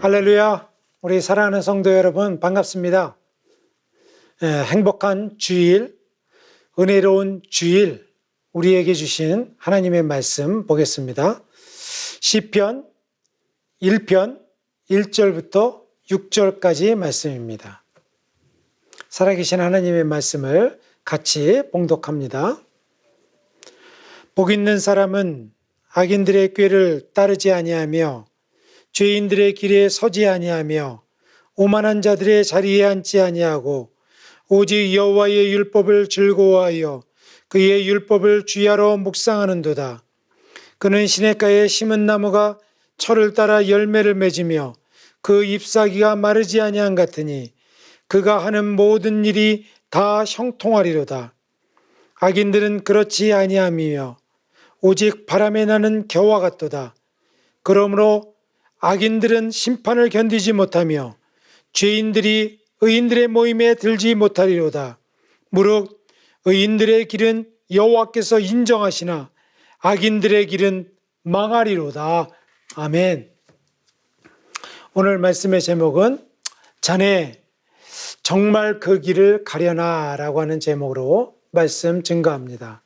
할렐루야. 우리 사랑하는 성도 여러분 반갑습니다. 행복한 주일, 은혜로운 주일 우리에게 주신 하나님의 말씀 보겠습니다. 시편 1편 1절부터 6절까지 말씀입니다. 살아계신 하나님의 말씀을 같이 봉독합니다. 복 있는 사람은 악인들의 꾀를 따르지 아니하며 죄인들의 길에 서지 아니하며 오만한 자들의 자리에 앉지 아니하고 오직 여호와의 율법을 즐거워하여 그의 율법을 주야로 묵상하는도다. 그는 시냇가에 심은 나무가 철을 따라 열매를 맺으며 그 잎사귀가 마르지 아니한 같으니 그가 하는 모든 일이 다 형통하리로다. 악인들은 그렇지 아니함이며 오직 바람에 나는 겨와 같도다. 그러므로 악인들은 심판을 견디지 못하며 죄인들이 의인들의 모임에 들지 못하리로다. 무릇 의인들의 길은 여호와께서 인정하시나 악인들의 길은 망하리로다. 아멘. 오늘 말씀의 제목은 자네 정말 그 길을 가려나 라고 하는 제목으로 말씀 증거합니다.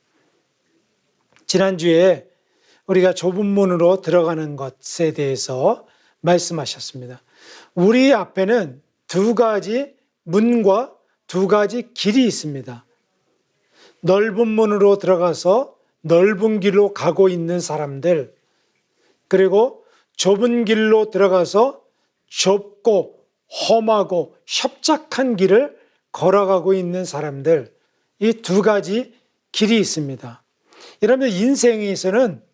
지난주에 우리가 좁은 문으로 들어가는 것에 대해서 말씀하셨습니다. 우리 앞에는 두 가지 문과 두 가지 길이 있습니다. 넓은 문으로 들어가서 넓은 길로 가고 있는 사람들, 그리고 좁은 길로 들어가서 좁고 험하고 협착한 길을 걸어가고 있는 사람들, 이 두 가지 길이 있습니다. 여러분, 인생에서는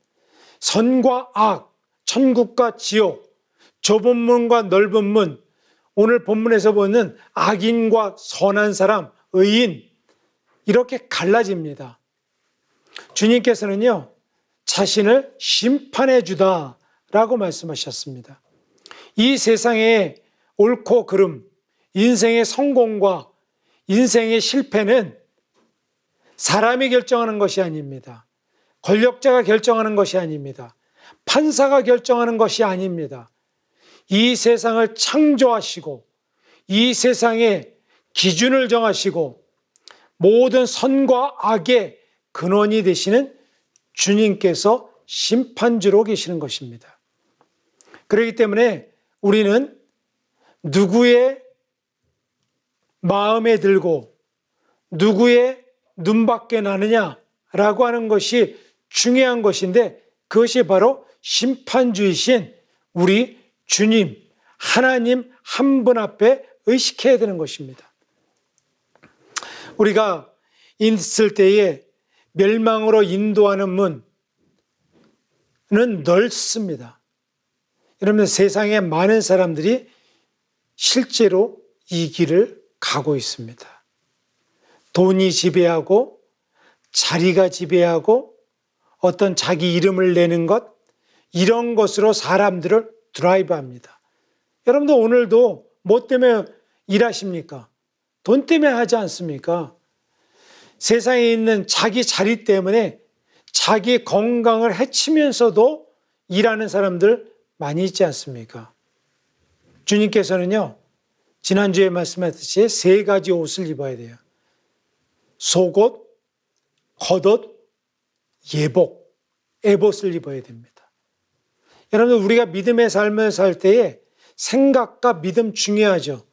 선과 악, 천국과 지옥, 좁은 문과 넓은 문, 오늘 본문에서 보는 악인과 선한 사람, 의인, 이렇게 갈라집니다. 주님께서는요, 자신을 심판해 주다 라고 말씀하셨습니다. 이 세상의 옳고 그름, 인생의 성공과 인생의 실패는 사람이 결정하는 것이 아닙니다. 권력자가 결정하는 것이 아닙니다. 판사가 결정하는 것이 아닙니다. 이 세상을 창조하시고 이 세상의 기준을 정하시고 모든 선과 악의 근원이 되시는 주님께서 심판주로 계시는 것입니다. 그렇기 때문에 우리는 누구의 마음에 들고 누구의 눈밖에 나느냐라고 하는 것이 중요한 것인데, 그것이 바로 심판주이신 우리 주님, 하나님 한 분 앞에 의식해야 되는 것입니다. 우리가 있을 때에 멸망으로 인도하는 문은 넓습니다. 여러분, 세상에 많은 사람들이 실제로 이 길을 가고 있습니다. 돈이 지배하고 자리가 지배하고 어떤 자기 이름을 내는 것, 이런 것으로 사람들을 드라이브합니다. 여러분도 오늘도 뭐 때문에 일하십니까? 돈 때문에 하지 않습니까? 세상에 있는 자기 자리 때문에 자기 건강을 해치면서도 일하는 사람들 많이 있지 않습니까? 주님께서는요, 지난주에 말씀하셨듯이 세 가지 옷을 입어야 돼요. 속옷, 겉옷, 예복, 에봇을 입어야 됩니다. 여러분, 우리가 믿음의 삶을 살 때에 생각과 믿음 중요하죠.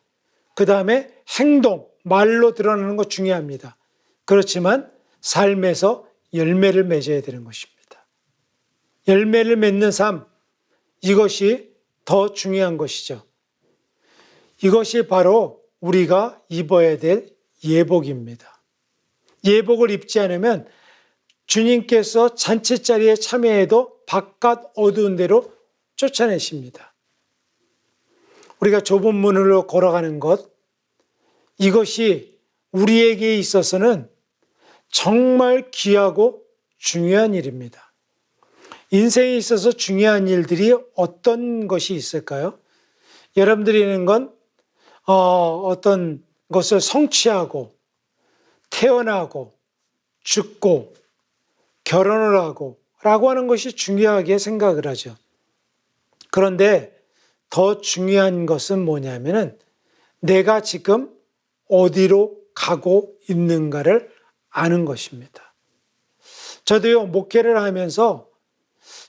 그 다음에 행동, 말로 드러나는 것 중요합니다. 그렇지만 삶에서 열매를 맺어야 되는 것입니다. 열매를 맺는 삶, 이것이 더 중요한 것이죠. 이것이 바로 우리가 입어야 될 예복입니다. 예복을 입지 않으면 주님께서 잔치자리에 참여해도 바깥 어두운 데로 쫓아내십니다. 우리가 좁은 문으로 걸어가는 것, 이것이 우리에게 있어서는 정말 귀하고 중요한 일입니다. 인생에 있어서 중요한 일들이 어떤 것이 있을까요? 여러분들이 있는 건 어떤 것을 성취하고 태어나고 죽고 결혼을 하고 라고 하는 것이 중요하게 생각을 하죠. 그런데 더 중요한 것은 뭐냐면은 내가 지금 어디로 가고 있는가를 아는 것입니다. 저도요, 목회를 하면서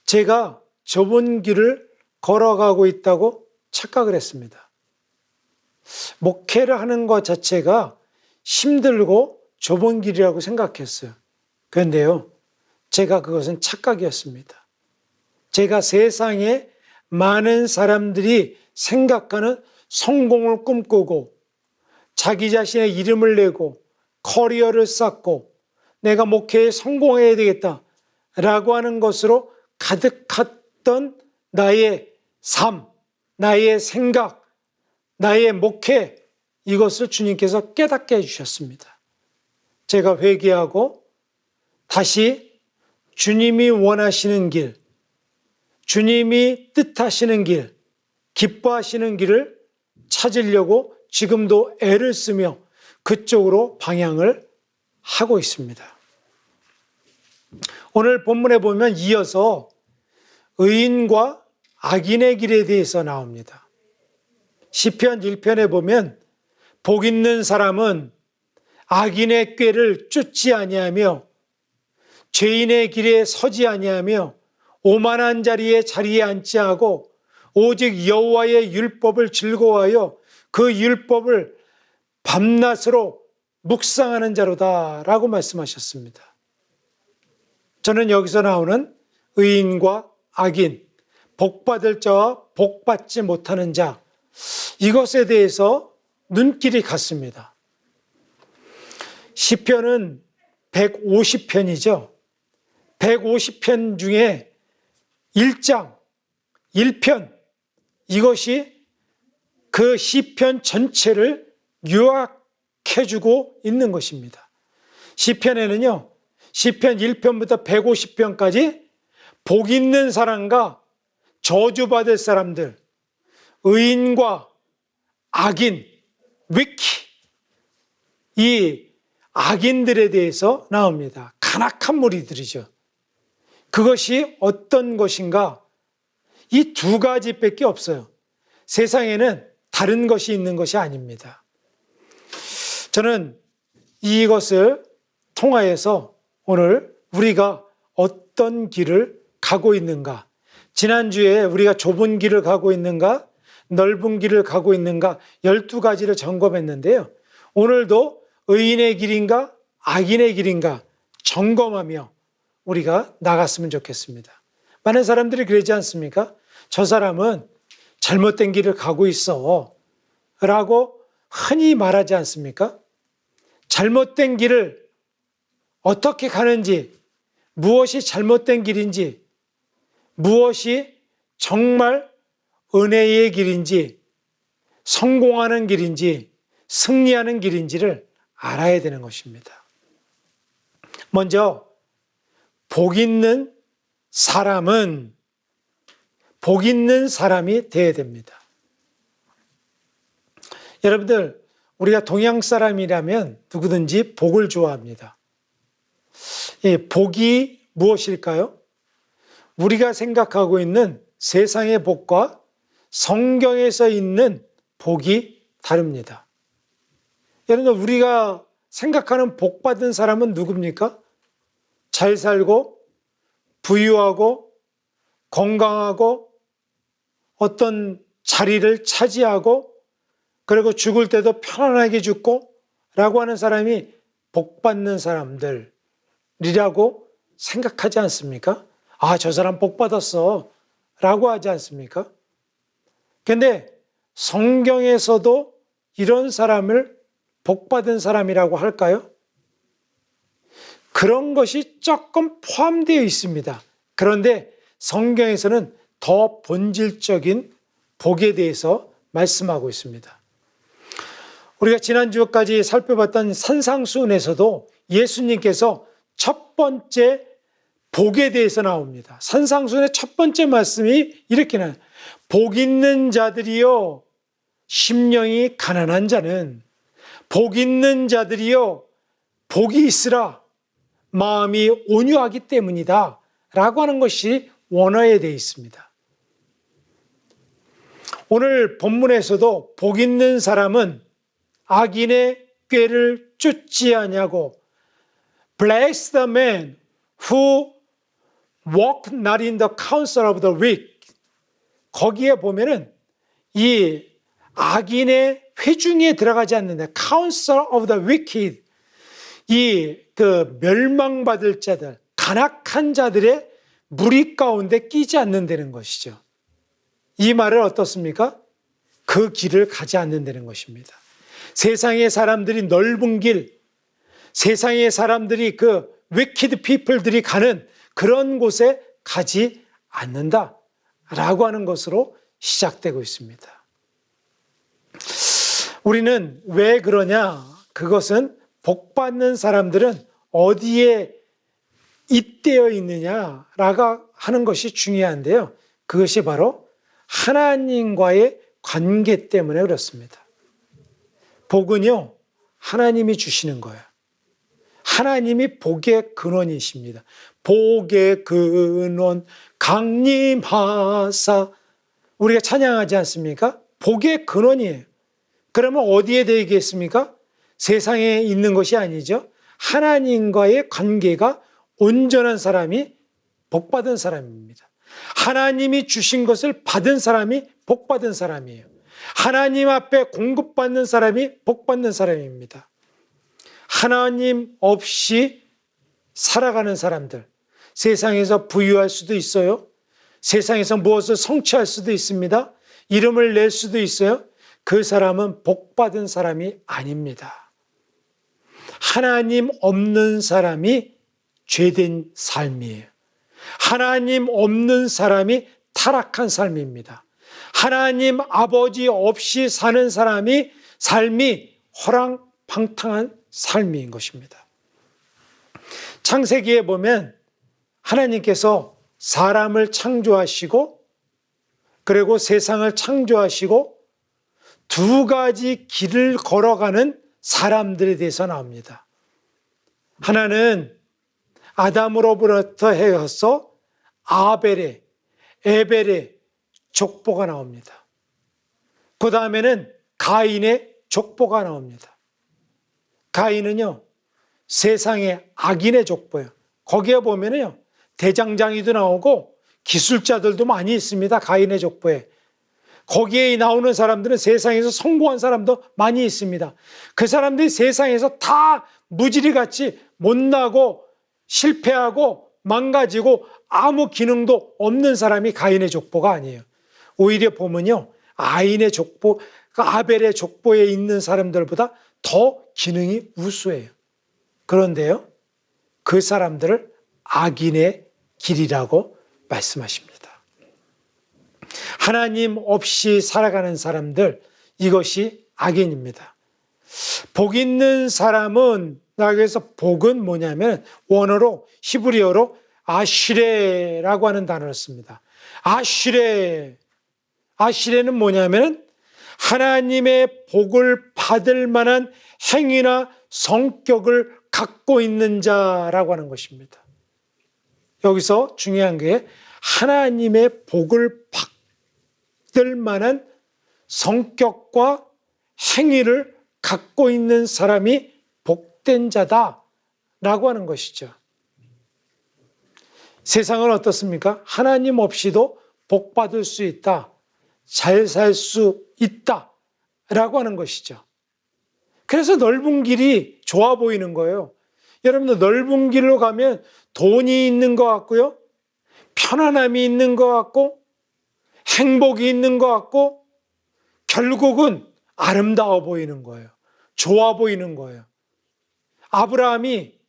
제가 좁은 길을 걸어가고 있다고 착각을 했습니다. 목회를 하는 것 자체가 힘들고 좁은 길이라고 생각했어요. 그런데요, 제가 그것은 착각이었습니다. 제가 세상에 많은 사람들이 생각하는 성공을 꿈꾸고 자기 자신의 이름을 내고 커리어를 쌓고 내가 목회에 성공해야 되겠다라고 하는 것으로 가득했던 나의 삶, 나의 생각, 나의 목회, 이것을 주님께서 깨닫게 해주셨습니다. 제가 회개하고 다시 주님이 원하시는 길, 주님이 뜻하시는 길, 기뻐하시는 길을 찾으려고 지금도 애를 쓰며 그쪽으로 방향을 하고 있습니다. 오늘 본문에 보면 이어서 의인과 악인의 길에 대해서 나옵니다. 시편 1편에 보면 복 있는 사람은 악인의 꾀를 쫓지 아니하며 죄인의 길에 서지 아니하며 오만한 자리에 앉지 않고 오직 여호와의 율법을 즐거워하여 그 율법을 밤낮으로 묵상하는 자로다라고 말씀하셨습니다. 저는 여기서 나오는 의인과 악인, 복받을 자와 복받지 못하는 자, 이것에 대해서 눈길이 갔습니다. 시편은 150편이죠. 150편 중에 1장, 1편, 이것이 그 시편 전체를 요약해주고 있는 것입니다. 시편에는요, 시편 1편부터 150편까지 복 있는 사람과 저주받을 사람들, 의인과 악인, 위키, 이 악인들에 대해서 나옵니다. 간악한 무리들이죠. 그것이 어떤 것인가? 이 두 가지밖에 없어요. 세상에는 다른 것이 있는 것이 아닙니다. 저는 이것을 통하여서 오늘 우리가 어떤 길을 가고 있는가, 지난주에 우리가 좁은 길을 가고 있는가, 넓은 길을 가고 있는가 12가지를 점검했는데요. 오늘도 의인의 길인가 악인의 길인가 점검하며 우리가 나갔으면 좋겠습니다. 많은 사람들이 그러지 않습니까? 저 사람은 잘못된 길을 가고 있어 라고 흔히 말하지 않습니까? 잘못된 길을 어떻게 가는지, 무엇이 잘못된 길인지, 무엇이 정말 은혜의 길인지, 성공하는 길인지, 승리하는 길인지를 알아야 되는 것입니다. 먼저 복 있는 사람은 복 있는 사람이 되어야 됩니다. 여러분들, 우리가 동양 사람이라면 누구든지 복을 좋아합니다. 복이 무엇일까요? 우리가 생각하고 있는 세상의 복과 성경에서 있는 복이 다릅니다. 여러분, 우리가 생각하는 복 받은 사람은 누굽니까? 잘 살고 부유하고 건강하고 어떤 자리를 차지하고 그리고 죽을 때도 편안하게 죽고 라고 하는 사람이 복 받는 사람들이라고 생각하지 않습니까? 아, 저 사람 복 받았어 라고 하지 않습니까? 근데 성경에서도 이런 사람을 복 받은 사람이라고 할까요? 그런 것이 조금 포함되어 있습니다. 그런데 성경에서는 더 본질적인 복에 대해서 말씀하고 있습니다. 우리가 지난주까지 살펴봤던 산상수훈에서도 예수님께서 첫 번째 복에 대해서 나옵니다. 산상수훈의 첫 번째 말씀이 이렇게 나와요. 복 있는 자들이요, 심령이 가난한 자는, 복 있는 자들이요, 복이 있으라, 마음이 온유하기 때문이다 라고 하는 것이 원어에 되어 있습니다. 오늘 본문에서도 복 있는 사람은 악인의 꾀를 쫓지 아니하고 Bless the man who walk not in the counsel of the wicked. 거기에 보면은 이 악인의 회중에 들어가지 않는다. Counsel of the wicked. 이 그 멸망받을 자들, 간악한 자들의 무리 가운데 끼지 않는다는 것이죠. 이 말은 어떻습니까? 그 길을 가지 않는다는 것입니다. 세상의 사람들이 넓은 길, 세상의 사람들이 그 wicked people들이 가는 그런 곳에 가지 않는다라고 하는 것으로 시작되고 있습니다. 우리는 왜 그러냐? 그것은 복받는 사람들은 어디에 잇대어 있느냐라고 하는 것이 중요한데요. 그것이 바로 하나님과의 관계 때문에 그렇습니다. 복은요, 하나님이 주시는 거예요. 하나님이 복의 근원이십니다. 복의 근원 강림하사, 우리가 찬양하지 않습니까? 복의 근원이에요. 그러면 어디에 되겠습니까? 세상에 있는 것이 아니죠. 하나님과의 관계가 온전한 사람이 복받은 사람입니다. 하나님이 주신 것을 받은 사람이 복받은 사람이에요. 하나님 앞에 공급받는 사람이 복받는 사람입니다. 하나님 없이 살아가는 사람들, 세상에서 부유할 수도 있어요. 세상에서 무엇을 성취할 수도 있습니다. 이름을 낼 수도 있어요. 그 사람은 복받은 사람이 아닙니다. 하나님 없는 사람이 죄된 삶이에요. 하나님 없는 사람이 타락한 삶입니다. 하나님 아버지 없이 사는 사람이 삶이 허랑방탕한 삶인 것입니다. 창세기에 보면 하나님께서 사람을 창조하시고 그리고 세상을 창조하시고 두 가지 길을 걸어가는 사람들에 대해서 나옵니다. 하나는 아담으로부터 해서 아벨의, 에벨의 족보가 나옵니다. 그 다음에는 가인의 족보가 나옵니다. 가인은요, 세상의 악인의 족보예요. 거기에 보면은요, 대장장이도 나오고 기술자들도 많이 있습니다. 가인의 족보에. 거기에 나오는 사람들은 세상에서 성공한 사람도 많이 있습니다. 그 사람들이 세상에서 다 무지리같이 못나고 실패하고 망가지고 아무 기능도 없는 사람이 가인의 족보가 아니에요. 오히려 보면요, 아인의 족보, 아벨의 족보에 있는 사람들보다 더 기능이 우수해요. 그런데요, 그 사람들을 악인의 길이라고 말씀하십니다. 하나님 없이 살아가는 사람들, 이것이 악인입니다. 복 있는 사람은, 그래서 복은 뭐냐면 원어로 히브리어로 아시레라고 하는 단어를 씁니다. 아시레는 뭐냐면 하나님의 복을 받을 만한 행위나 성격을 갖고 있는 자라고 하는 것입니다. 여기서 중요한 게 하나님의 복을 받을 만한 성격과 행위를 갖고 있는 사람이 복된 자다라고 하는 것이죠. 세상은 어떻습니까? 하나님 없이도 복받을 수 있다, 잘 살 수 있다라고 하는 것이죠. 그래서 넓은 길이 좋아 보이는 거예요. 여러분들 넓은 길로 가면 돈이 있는 것 같고요, 편안함이 있는 것 같고, 행복이 있는 것 같고, 결국은 아름다워 보이는 거예요. 좋아 보이는 거예요. 아브라함이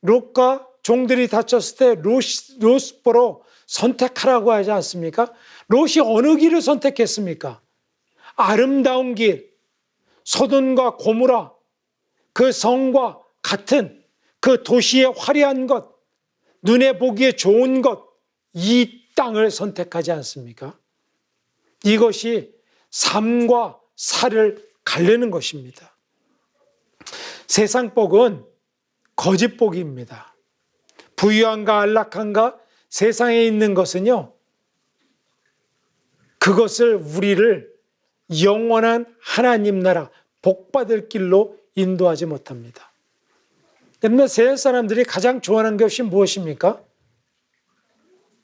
롯과 종들이 다쳤을 때 롯보로 선택하라고 하지 않습니까? 롯이 어느 길을 선택했습니까? 아름다운 길, 소돔과 고모라, 그 성과 같은 그 도시의 화려한 것, 눈에 보기에 좋은 것, 이 땅을 선택하지 않습니까? 이것이 삶과 살을 가르는 것입니다. 세상 복은 거짓 복입니다. 부유한가 안락한가 세상에 있는 것은요, 그것을 우리를 영원한 하나님 나라, 복받을 길로 인도하지 못합니다. 그런데 세상 사람들이 가장 좋아하는 것이 무엇입니까?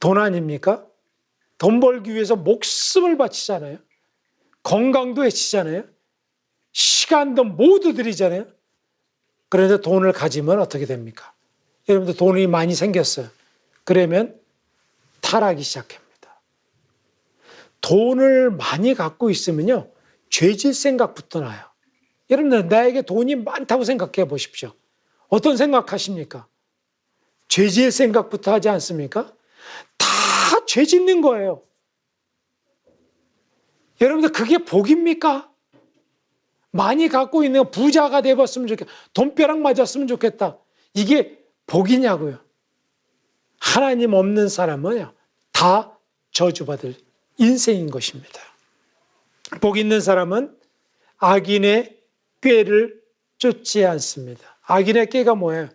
돈 아닙니까? 돈 벌기 위해서 목숨을 바치잖아요. 건강도 해치잖아요. 시간도 모두 들이잖아요. 그런데 돈을 가지면 어떻게 됩니까? 여러분들 돈이 많이 생겼어요. 그러면 타락이 시작합니다. 돈을 많이 갖고 있으면요, 죄질 생각부터 나요. 여러분들 나에게 돈이 많다고 생각해 보십시오. 어떤 생각하십니까? 죄질 생각부터 하지 않습니까? 다 죄 짓는 거예요. 여러분들 그게 복입니까? 많이 갖고 있는 부자가 되었으면 좋겠다. 돈벼락 맞았으면 좋겠다. 이게 복이냐고요. 하나님 없는 사람은요, 다 저주받을 인생인 것입니다. 복 있는 사람은 악인의 꾀를 쫓지 않습니다. 악인의 꾀가 뭐예요?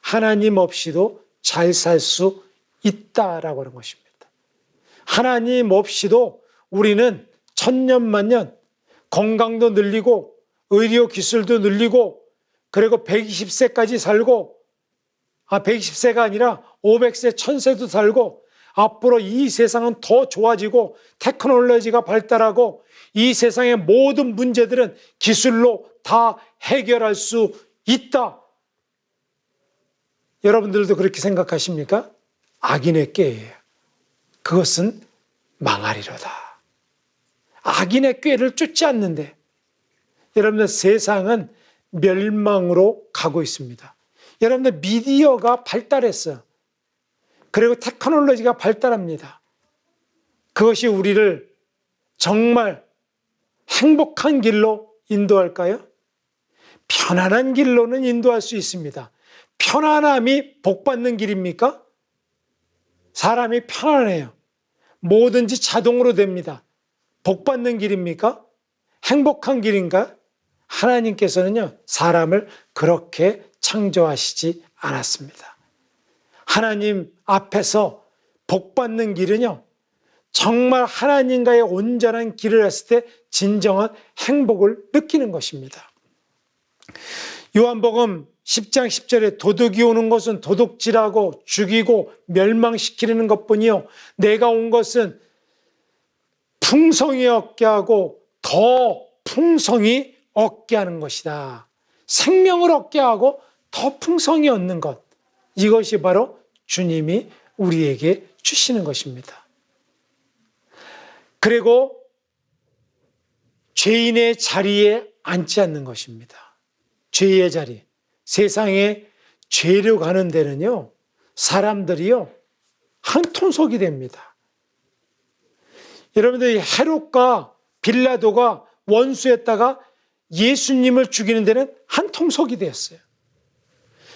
하나님 없이도 잘 살 수 있다라고 하는 것입니다. 하나님 없이도 우리는 천년만년 건강도 늘리고 의료 기술도 늘리고 그리고 120세까지 살고 120세가 아니라 500세, 1000세도 살고 앞으로 이 세상은 더 좋아지고 테크놀로지가 발달하고 이 세상의 모든 문제들은 기술로 다 해결할 수 있다. 여러분들도 그렇게 생각하십니까? 악인의 꾀예요. 그것은 망하리로다. 악인의 꾀를 쫓지 않는데 여러분들 세상은 멸망으로 가고 있습니다. 여러분들 미디어가 발달했어요. 그리고 테크놀로지가 발달합니다. 그것이 우리를 정말 행복한 길로 인도할까요? 편안한 길로는 인도할 수 있습니다. 편안함이 복받는 길입니까? 사람이 편안해요. 뭐든지 자동으로 됩니다. 복받는 길입니까? 행복한 길인가? 하나님께서는요, 사람을 그렇게 창조하시지 않았습니다. 하나님 앞에서 복받는 길은요, 정말 하나님과의 온전한 길을 했을 때 진정한 행복을 느끼는 것입니다. 요한복음 10장 10절에 도둑이 오는 것은 도둑질하고 죽이고 멸망시키는 것뿐이요, 내가 온 것은 풍성히 얻게 하고 더 풍성히 얻게 하는 것이다. 생명을 얻게 하고 더 풍성히 얻는 것, 이것이 바로 주님이 우리에게 주시는 것입니다. 그리고 죄인의 자리에 앉지 않는 것입니다. 죄의 자리, 세상에 죄로 가는 데는요, 사람들이요, 한 통속이 됩니다. 여러분들 헤롯과 빌라도가 원수했다가 예수님을 죽이는 데는 한 통속이 되었어요.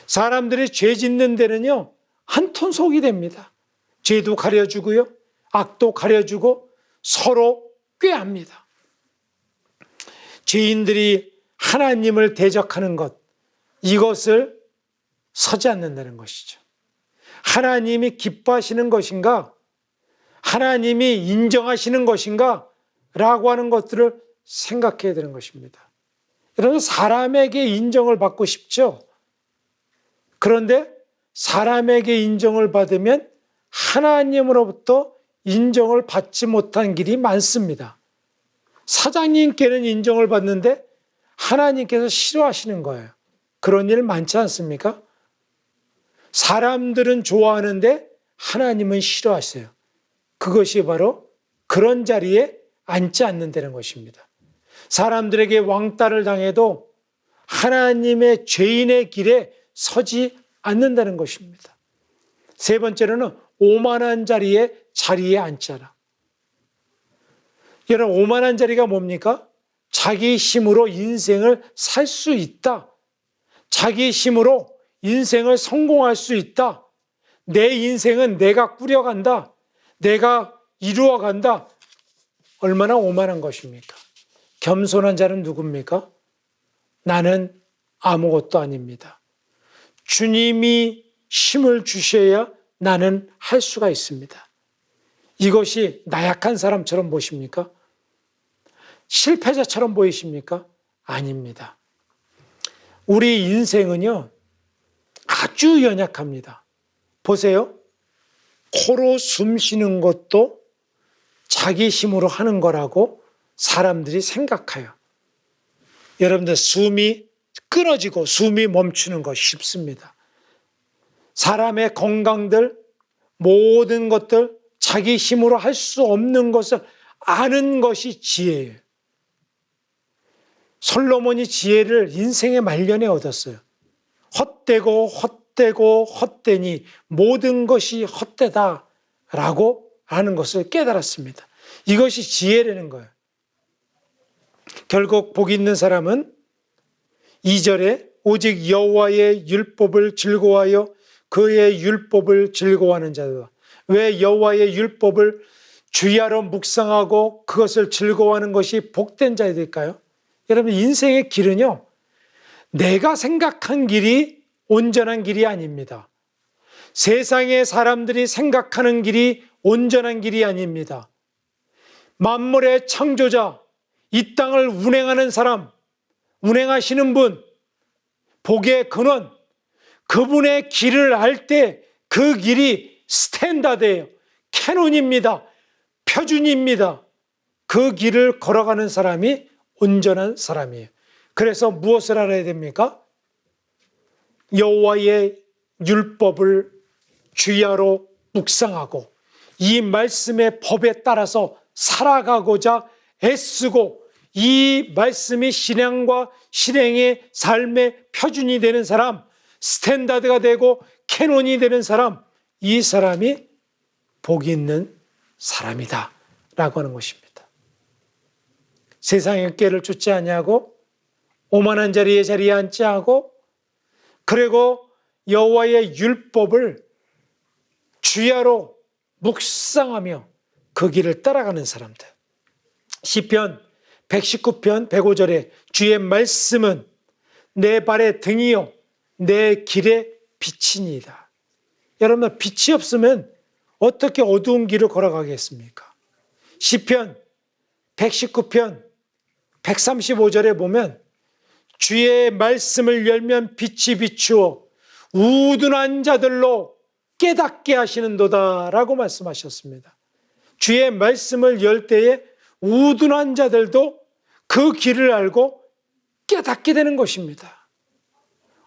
사람들이 죄 짓는 데는요, 한 통속이 됩니다. 죄도 가려주고요, 악도 가려주고 서로 꾀합니다. 죄인들이 하나님을 대적하는 것, 이것을 서지 않는다는 것이죠. 하나님이 기뻐하시는 것인가? 하나님이 인정하시는 것인가? 라고 하는 것들을 생각해야 되는 것입니다. 여러분, 사람에게 인정을 받고 싶죠? 그런데 사람에게 인정을 받으면 하나님으로부터 인정을 받지 못한 길이 많습니다. 사장님께는 인정을 받는데 하나님께서 싫어하시는 거예요. 그런 일 많지 않습니까? 사람들은 좋아하는데 하나님은 싫어하세요. 그것이 바로 그런 자리에 앉지 않는다는 것입니다. 사람들에게 왕따를 당해도 하나님의 죄인의 길에 서지 않는다는 것입니다. 세 번째로는 오만한 자리에 앉자라. 여러분, 오만한 자리가 뭡니까? 자기 힘으로 인생을 살 수 있다. 자기 힘으로 인생을 성공할 수 있다. 내 인생은 내가 꾸려간다. 내가 이루어간다. 얼마나 오만한 것입니까? 겸손한 자는 누굽니까? 나는 아무것도 아닙니다. 주님이 힘을 주셔야 나는 할 수가 있습니다. 이것이 나약한 사람처럼 보십니까? 실패자처럼 보이십니까? 아닙니다. 우리 인생은요, 아주 연약합니다. 보세요. 코로 숨 쉬는 것도 자기 힘으로 하는 거라고 사람들이 생각해요. 여러분들 숨이 끊어지고 숨이 멈추는 거 쉽습니다. 사람의 건강들, 모든 것들 자기 힘으로 할 수 없는 것을 아는 것이 지혜예요. 솔로몬이 지혜를 인생의 말년에 얻었어요. 헛되고 헛되고 헛되니 모든 것이 헛되다라고 하는 것을 깨달았습니다. 이것이 지혜라는 거예요. 결국 복 있는 사람은 2절에 오직 여호와의 율법을 즐거워하여 그의 율법을 즐거워하는 자다. 왜 여호와의 율법을 주야로 묵상하고 그것을 즐거워하는 것이 복된 자들일까요? 여러분, 인생의 길은요, 내가 생각한 길이 온전한 길이 아닙니다. 세상의 사람들이 생각하는 길이 온전한 길이 아닙니다. 만물의 창조자, 이 땅을 운행하는 사람, 운행하시는 분, 복의 근원, 그분의 길을 알 때 그 길이 스탠다드예요. 캐논입니다. 표준입니다. 그 길을 걸어가는 사람이 온전한 사람이에요. 그래서 무엇을 알아야 됩니까? 여호와의 율법을 주야로 묵상하고 이 말씀의 법에 따라서 살아가고자 애쓰고 이 말씀이 신앙과 실행의 삶의 표준이 되는 사람, 스탠다드가 되고 캐논이 되는 사람, 이 사람이 복이 있는 사람이다 라고 하는 것입니다. 세상의 꾀를 쫓지 아니하고 오만한 자리에 앉지 않고 그리고 여호와의 율법을 주야로 묵상하며 그 길을 따라가는 사람들. 시편 119편 105절에 주의 말씀은 내 발의 등이요 내 길의 빛이니이다. 여러분, 빛이 없으면 어떻게 어두운 길을 걸어가겠습니까? 시편 119편 135절에 보면 주의 말씀을 열면 빛이 비추어 우둔한 자들로 깨닫게 하시는도다 라고 말씀하셨습니다. 주의 말씀을 열 때에 우둔한 자들도 그 길을 알고 깨닫게 되는 것입니다.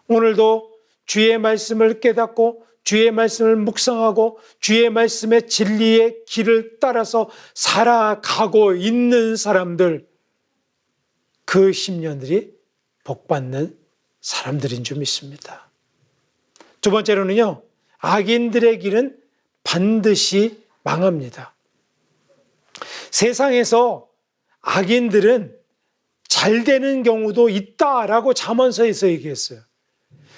오늘도 주의 말씀을 깨닫고 주의 말씀을 묵상하고 주의 말씀의 진리의 길을 따라서 살아가고 있는 사람들, 그 10년들이 복받는 사람들인 줄 믿습니다. 두 번째로는요, 악인들의 길은 반드시 망합니다. 세상에서 악인들은 잘 되는 경우도 있다라고 잠언서에서 얘기했어요.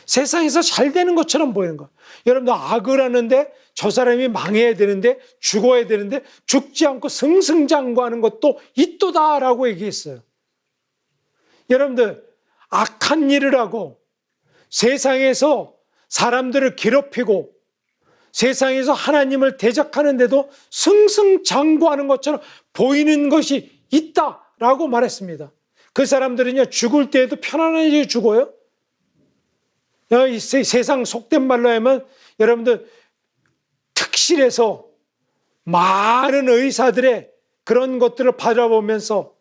세상에서 잘 되는 것처럼 보이는 거. 여러분들, 악을 하는데 저 사람이 망해야 되는데 죽어야 되는데 죽지 않고 승승장구하는 것도 있도다라고 얘기했어요. 여러분들, 악한 일을 하고 세상에서 사람들을 괴롭히고 세상에서 하나님을 대적하는데도 승승장구하는 것처럼 보이는 것이 있다라고 말했습니다. 그 사람들은요, 죽을 때에도 편안하게 죽어요. 이 세상 속된 말로 하면 여러분들, 특실에서 많은 의사들의 그런 것들을 바라보면서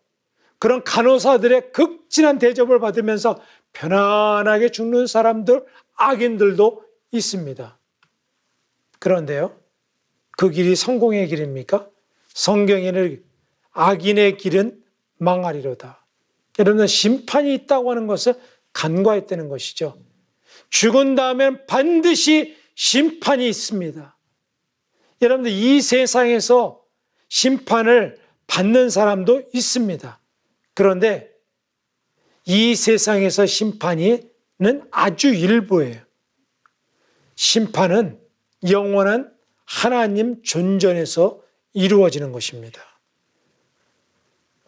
그런 간호사들의 극진한 대접을 받으면서 편안하게 죽는 사람들, 악인들도 있습니다. 그런데요, 그 길이 성공의 길입니까? 성경에는 악인의 길은 망하리로다. 여러분, 심판이 있다고 하는 것을 간과했다는 것이죠. 죽은 다음엔 반드시 심판이 있습니다. 여러분들, 이 세상에서 심판을 받는 사람도 있습니다. 그런데 이 세상에서 심판은 아주 일부예요. 심판은 영원한 하나님 존전에서 이루어지는 것입니다.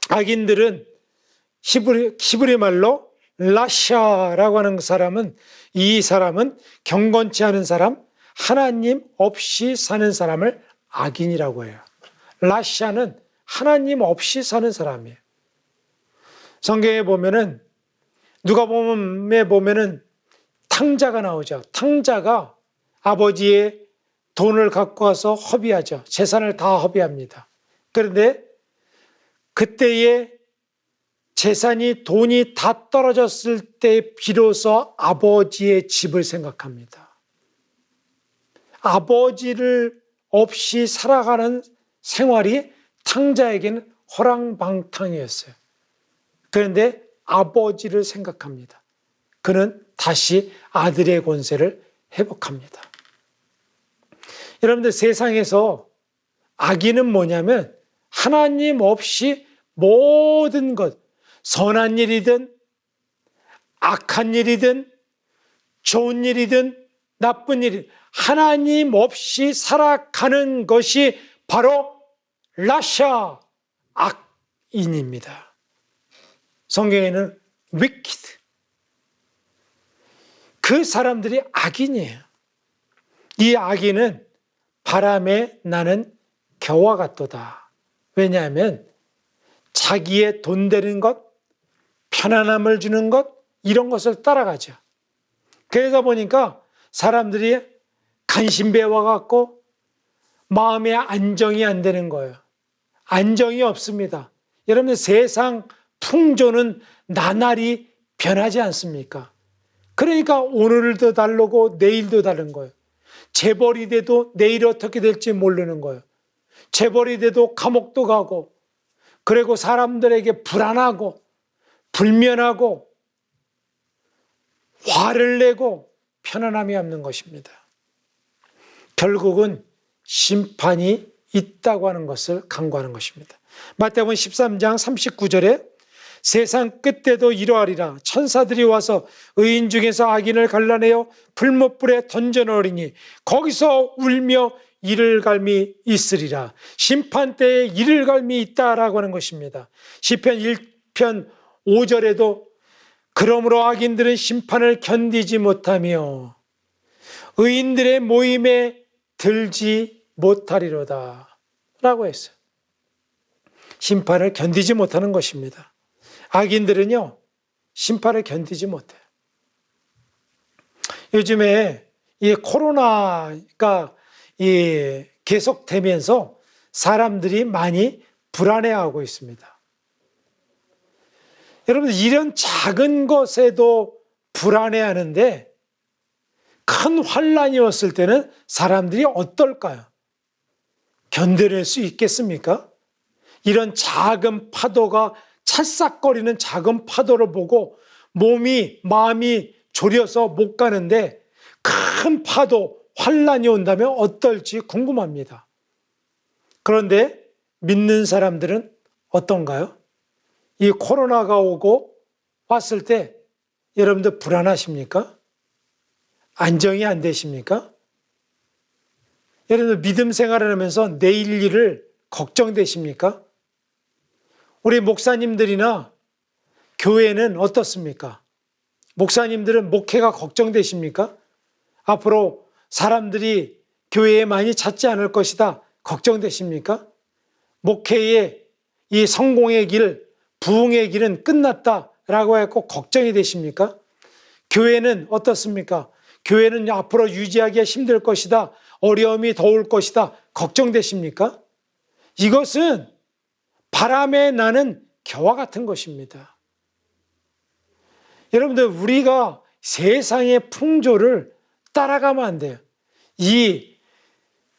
악인들은 히브리 말로 라샤라고 하는 사람은, 이 사람은 경건치 않은 사람, 하나님 없이 사는 사람을 악인이라고 해요. 라샤는 하나님 없이 사는 사람이에요. 성경에 보면은 누가복음에 보면은 탕자가 나오죠. 탕자가 아버지의 돈을 갖고 와서 허비하죠. 재산을 다 허비합니다. 그런데 그때의 재산이 돈이 다 떨어졌을 때 비로소 아버지의 집을 생각합니다. 아버지를 없이 살아가는 생활이 탕자에게는 허랑방탕이었어요. 그런데 아버지를 생각합니다. 그는 다시 아들의 권세를 회복합니다. 여러분들, 세상에서 악인은 뭐냐면 하나님 없이 모든 것, 선한 일이든 악한 일이든 좋은 일이든 나쁜 일이든 하나님 없이 살아가는 것이 바로 라샤, 악인입니다. 성경에는 wicked, 그 사람들이 악인이에요. 이 악인은 바람에 나는 겨와 같도다. 왜냐하면 자기의 돈 되는 것, 편안함을 주는 것, 이런 것을 따라가죠. 그러다 보니까 사람들이 간신배와 같고 마음의 안정이 안 되는 거예요. 안정이 없습니다. 여러분, 세상 풍조는 나날이 변하지 않습니까? 그러니까 오늘도 다르고 내일도 다른 거예요. 재벌이 돼도 내일 어떻게 될지 모르는 거예요. 재벌이 돼도 감옥도 가고, 그리고 사람들에게 불안하고 불면하고 화를 내고 편안함이 없는 것입니다. 결국은 심판이 있다고 하는 것을 강구하는 것입니다. 마태복음 13장 39절에 세상 끝때도 이러하리라. 천사들이 와서 의인 중에서 악인을 갈라내어 불못불에 던져넣으리니 거기서 울며 이를 갈미 있으리라. 심판 때에 이를 갈미 있다라고 하는 것입니다. 시편 1편 5절에도 그러므로 악인들은 심판을 견디지 못하며 의인들의 모임에 들지 못하리로다 라고 했어요. 심판을 견디지 못하는 것입니다. 악인들은요, 심판을 견디지 못해요. 요즘에 이 코로나가 계속되면서 사람들이 많이 불안해하고 있습니다. 여러분, 이런 작은 것에도 불안해하는데 큰 환란이 왔을 때는 사람들이 어떨까요? 견뎌낼 수 있겠습니까? 이런 작은 파도가 찰싹거리는 작은 파도를 보고 마음이 졸여서 못 가는데 큰 파도, 환란이 온다면 어떨지 궁금합니다. 그런데 믿는 사람들은 어떤가요? 이 코로나가 오고 왔을 때 여러분들 불안하십니까? 안정이 안 되십니까? 여러분들 믿음 생활을 하면서 내일 일을 걱정되십니까? 우리 목사님들이나 교회는 어떻습니까? 목사님들은 목회가 걱정되십니까? 앞으로 사람들이 교회에 많이 찾지 않을 것이다 걱정되십니까? 목회의 이 성공의 길, 부흥의 길은 끝났다라고 해서 걱정이 되십니까? 교회는 어떻습니까? 교회는 앞으로 유지하기가 힘들 것이다, 어려움이 더 올 것이다 걱정되십니까? 이것은 바람에 나는 겨와 같은 것입니다. 여러분들, 우리가 세상의 풍조를 따라가면 안 돼요. 이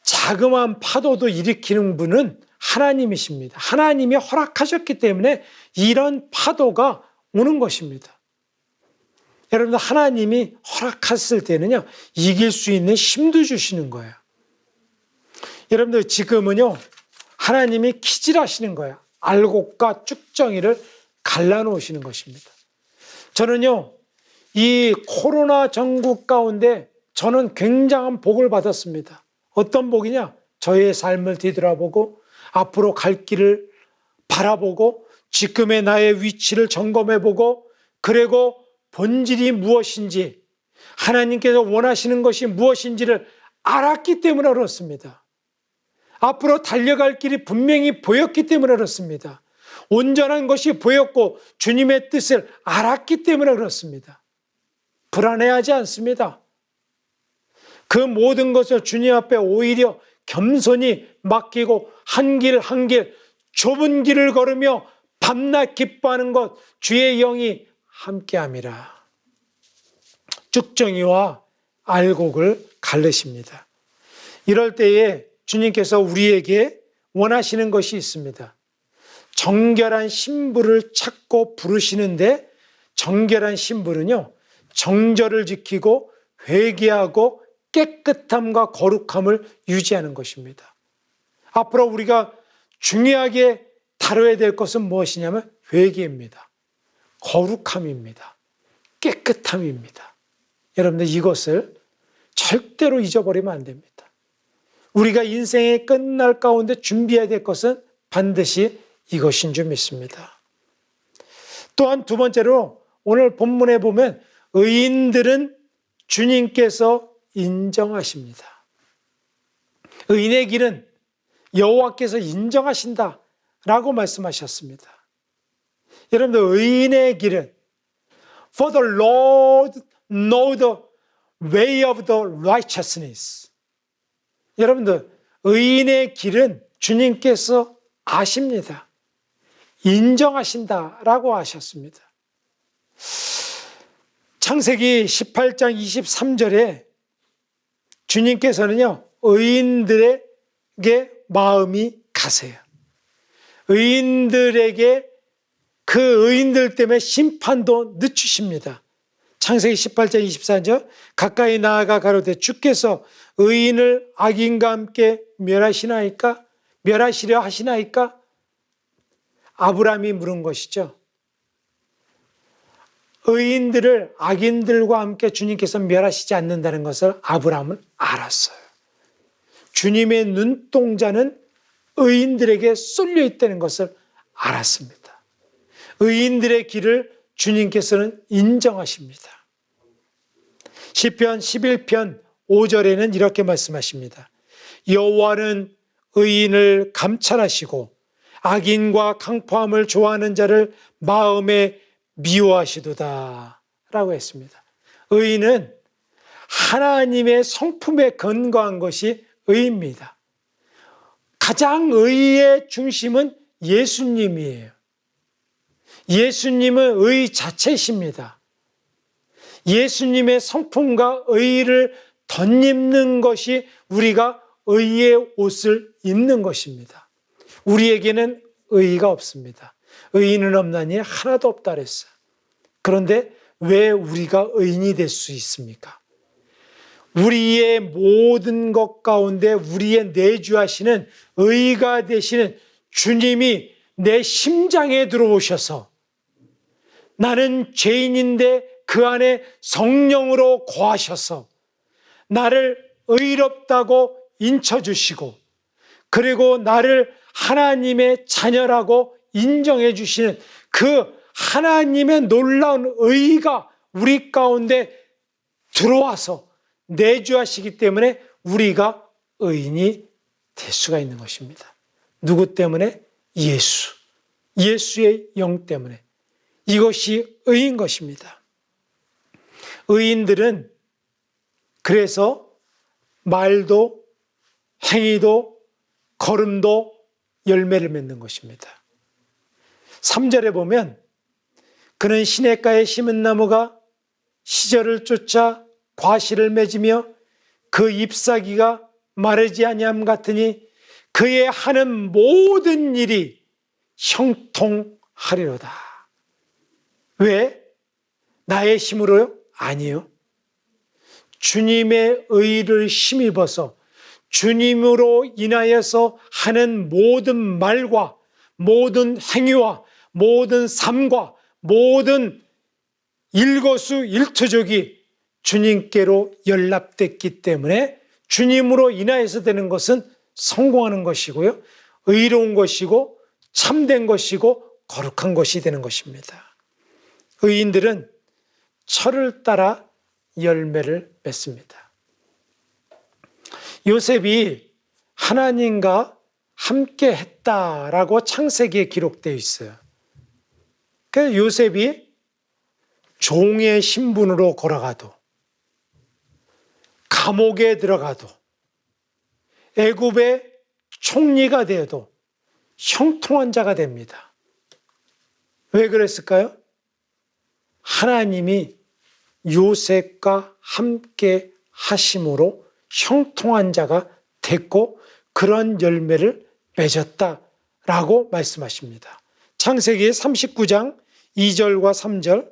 자그마한 파도도 일으키는 분은 하나님이십니다. 하나님이 허락하셨기 때문에 이런 파도가 오는 것입니다. 여러분들, 하나님이 허락했을 때는요, 이길 수 있는 힘도 주시는 거예요. 여러분들, 지금은요, 하나님이 키질하시는 거예요. 알곡과 쭉정이를 갈라놓으시는 것입니다. 저는요, 이 코로나 전국 가운데 저는 굉장한 복을 받았습니다. 어떤 복이냐? 저의 삶을 뒤돌아보고 앞으로 갈 길을 바라보고 지금의 나의 위치를 점검해보고, 그리고 본질이 무엇인지, 하나님께서 원하시는 것이 무엇인지를 알았기 때문에 그렇습니다. 앞으로 달려갈 길이 분명히 보였기 때문에 그렇습니다. 온전한 것이 보였고 주님의 뜻을 알았기 때문에 그렇습니다. 불안해하지 않습니다. 그 모든 것을 주님 앞에 오히려 겸손히 맡기고 한 길 한 길 좁은 길을 걸으며 밤낮 기뻐하는 것 주의 영이 함께함이라. 쭉정이와 알곡을 가르십니다. 이럴 때에 주님께서 우리에게 원하시는 것이 있습니다. 정결한 신부를 찾고 부르시는데, 정결한 신부는요, 정절을 지키고 회개하고 깨끗함과 거룩함을 유지하는 것입니다. 앞으로 우리가 중요하게 다뤄야 될 것은 무엇이냐면 회개입니다. 거룩함입니다. 깨끗함입니다. 여러분들, 이것을 절대로 잊어버리면 안 됩니다. 우리가 인생의 끝날 가운데 준비해야 될 것은 반드시 이것인 줄 믿습니다. 또한 두 번째로 오늘 본문에 보면 의인들은 주님께서 인정하십니다. 의인의 길은 여호와께서 인정하신다라고 말씀하셨습니다. 여러분들, 의인의 길은 For the Lord know the way of the righteousness. 여러분들, 의인의 길은 주님께서 아십니다. 인정하신다라고 하셨습니다. 창세기 18장 23절에 주님께서는요, 의인들에게 마음이 가세요. 의인들에게 그 의인들 때문에 심판도 늦추십니다. 창세기 18장 24절, 가까이 나아가 가로되 주께서 의인을 악인과 함께 멸하시려 하시나이까? 아브라함이 물은 것이죠. 의인들을 악인들과 함께 주님께서 멸하시지 않는다는 것을 아브라함은 알았어요. 주님의 눈동자는 의인들에게 쏠려 있다는 것을 알았습니다. 의인들의 길을 주님께서는 인정하십니다. 시편 11편 5절에는 이렇게 말씀하십니다. 여호와는 의인을 감찰하시고 악인과 강포함을 좋아하는 자를 마음에 미워하시도다 라고 했습니다. 의인은 하나님의 성품에 근거한 것이 의입니다. 가장 의의 중심은 예수님이에요. 예수님은 의 자체이십니다. 예수님의 성품과 의를 덧입는 것이 우리가 의의 옷을 입는 것입니다. 우리에게는 의의가 없습니다. 의인은 없나니 하나도 없다 그랬어요. 그런데 왜 우리가 의인이 될 수 있습니까? 우리의 모든 것 가운데 우리의 내주하시는 의가 되시는 주님이 내 심장에 들어오셔서 나는 죄인인데 그 안에 성령으로 거하셔서 나를 의롭다고 인쳐주시고, 그리고 나를 하나님의 자녀라고 인정해 주시는 그 하나님의 놀라운 의가 우리 가운데 들어와서 내주하시기 때문에 우리가 의인이 될 수가 있는 것입니다. 누구 때문에? 예수의 영 때문에. 이것이 의인 것입니다. 의인들은 그래서 말도 행위도 걸음도 열매를 맺는 것입니다. 3절에 보면 그는 시냇가에 심은 나무가 시절을 쫓아 과실을 맺으며 그 잎사귀가 마르지 아니함 같으니 그의 하는 모든 일이 형통하리로다. 왜? 나의 힘으로요? 아니요. 주님의 의를 힘입어서 주님으로 인하여서 하는 모든 말과 모든 행위와 모든 삶과 모든 일거수일투족이 주님께로 연락됐기 때문에 주님으로 인하여서 되는 것은 성공하는 것이고요, 의로운 것이고 참된 것이고 거룩한 것이 되는 것입니다. 의인들은 철을 따라 열매를 맺습니다. 요셉이 하나님과 함께 했다라고 창세기에 기록되어 있어요. 그래서 요셉이 종의 신분으로 걸어가도, 감옥에 들어가도, 애굽의 총리가 되어도 형통한 자가 됩니다. 왜 그랬을까요? 하나님이 요셉과 함께 하심으로 형통한 자가 됐고 그런 열매를 맺었다라고 말씀하십니다. 창세기 39장 2절과 3절,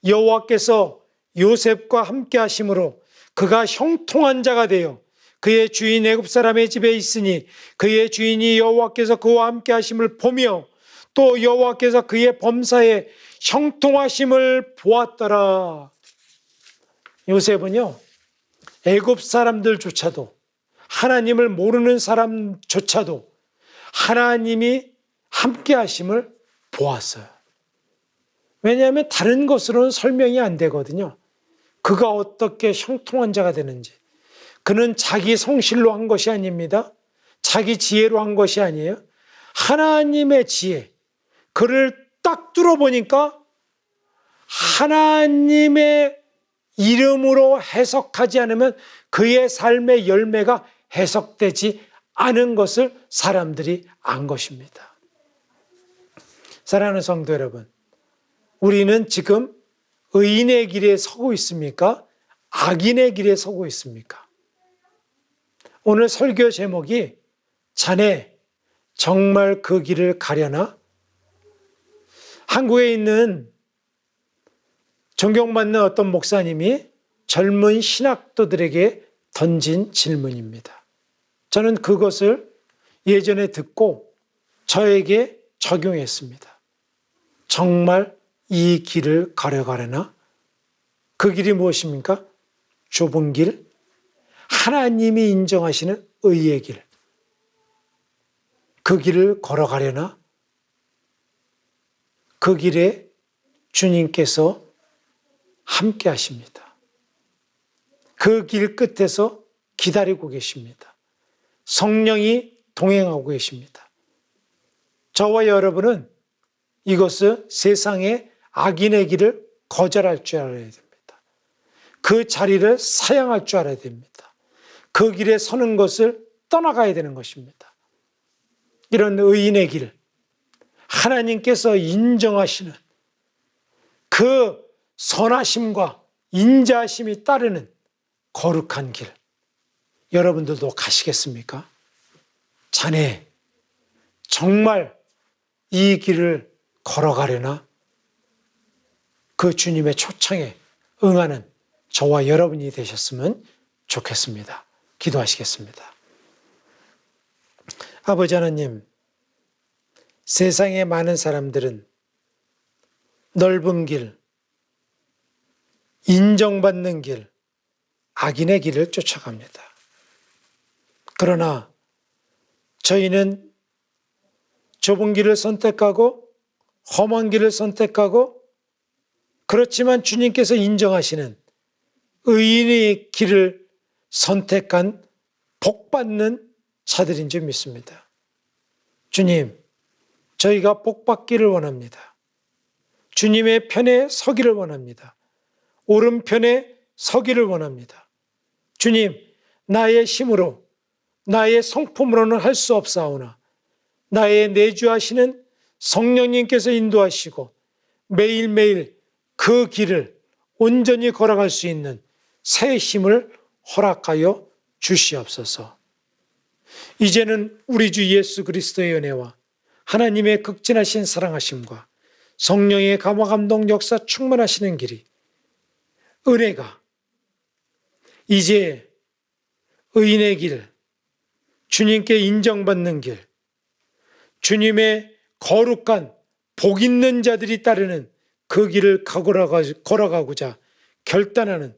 여호와께서 요셉과 함께 하심으로 그가 형통한 자가 되어 그의 주인 애굽 사람의 집에 있으니 그의 주인이 여호와께서 그와 함께 하심을 보며 또 여호와께서 그의 범사에 형통하심을 보았더라. 요셉은요, 애굽 사람들조차도, 하나님을 모르는 사람조차도 하나님이 함께 하심을 보았어요. 왜냐하면 다른 것으로는 설명이 안 되거든요. 그가 어떻게 형통한 자가 되는지. 그는 자기 성실로 한 것이 아닙니다. 자기 지혜로 한 것이 아니에요. 하나님의 지혜. 그를 딱 뚫어보니까 하나님의 이름으로 해석하지 않으면 그의 삶의 열매가 해석되지 않은 것을 사람들이 안 것입니다. 사랑하는 성도 여러분, 우리는 지금 의인의 길에 서고 있습니까? 악인의 길에 서고 있습니까? 오늘 설교 제목이 자네 정말 그 길을 가려나? 한국에 있는 존경받는 어떤 목사님이 젊은 신학도들에게 던진 질문입니다. 저는 그것을 예전에 듣고 저에게 적용했습니다. 정말 이 길을 가려가려나? 그 길이 무엇입니까? 좁은 길, 하나님이 인정하시는 의의 길. 그 길을 걸어가려나? 그 길에 주님께서 함께 하십니다. 그 길 끝에서 기다리고 계십니다. 성령이 동행하고 계십니다. 저와 여러분은 이것을 세상의 악인의 길을 거절할 줄 알아야 됩니다. 그 자리를 사양할 줄 알아야 됩니다. 그 길에 서는 것을 떠나가야 되는 것입니다. 이런 의인의 길, 하나님께서 인정하시는 그 선하심과 인자하심이 따르는 거룩한 길, 여러분들도 가시겠습니까? 자네 정말 이 길을 걸어가려나? 그 주님의 초청에 응하는 저와 여러분이 되셨으면 좋겠습니다. 기도하시겠습니다. 아버지 하나님, 세상의 많은 사람들은 넓은 길, 인정받는 길, 악인의 길을 쫓아갑니다. 그러나 저희는 좁은 길을 선택하고 험한 길을 선택하고, 그렇지만 주님께서 인정하시는 의인의 길을 선택한 복받는 자들인 줄 믿습니다. 주님, 저희가 복받기를 원합니다. 주님의 편에 서기를 원합니다. 오른편에 서기를 원합니다. 주님, 나의 힘으로, 나의 성품으로는 할 수 없사오나 나의 내주하시는 성령님께서 인도하시고 매일매일 그 길을 온전히 걸어갈 수 있는 새 힘을 허락하여 주시옵소서. 이제는 우리 주 예수 그리스도의 은혜와 하나님의 극진하신 사랑하심과 성령의 감화 감동 역사 충만하시는 길이, 은혜가 이제 의인의 길, 주님께 인정받는 길, 주님의 거룩한 복 있는 자들이 따르는 그 길을 걸어가고자 결단하는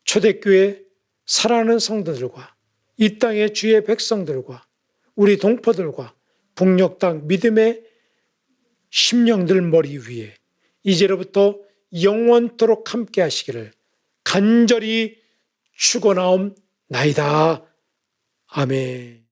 초대교회 사랑하는 성도들과 이 땅의 주의 백성들과 우리 동포들과 북녘 땅 믿음의 심령들 머리 위에 이제로부터 영원토록 함께 하시기를 간절히 축원하옵나이다. 아멘.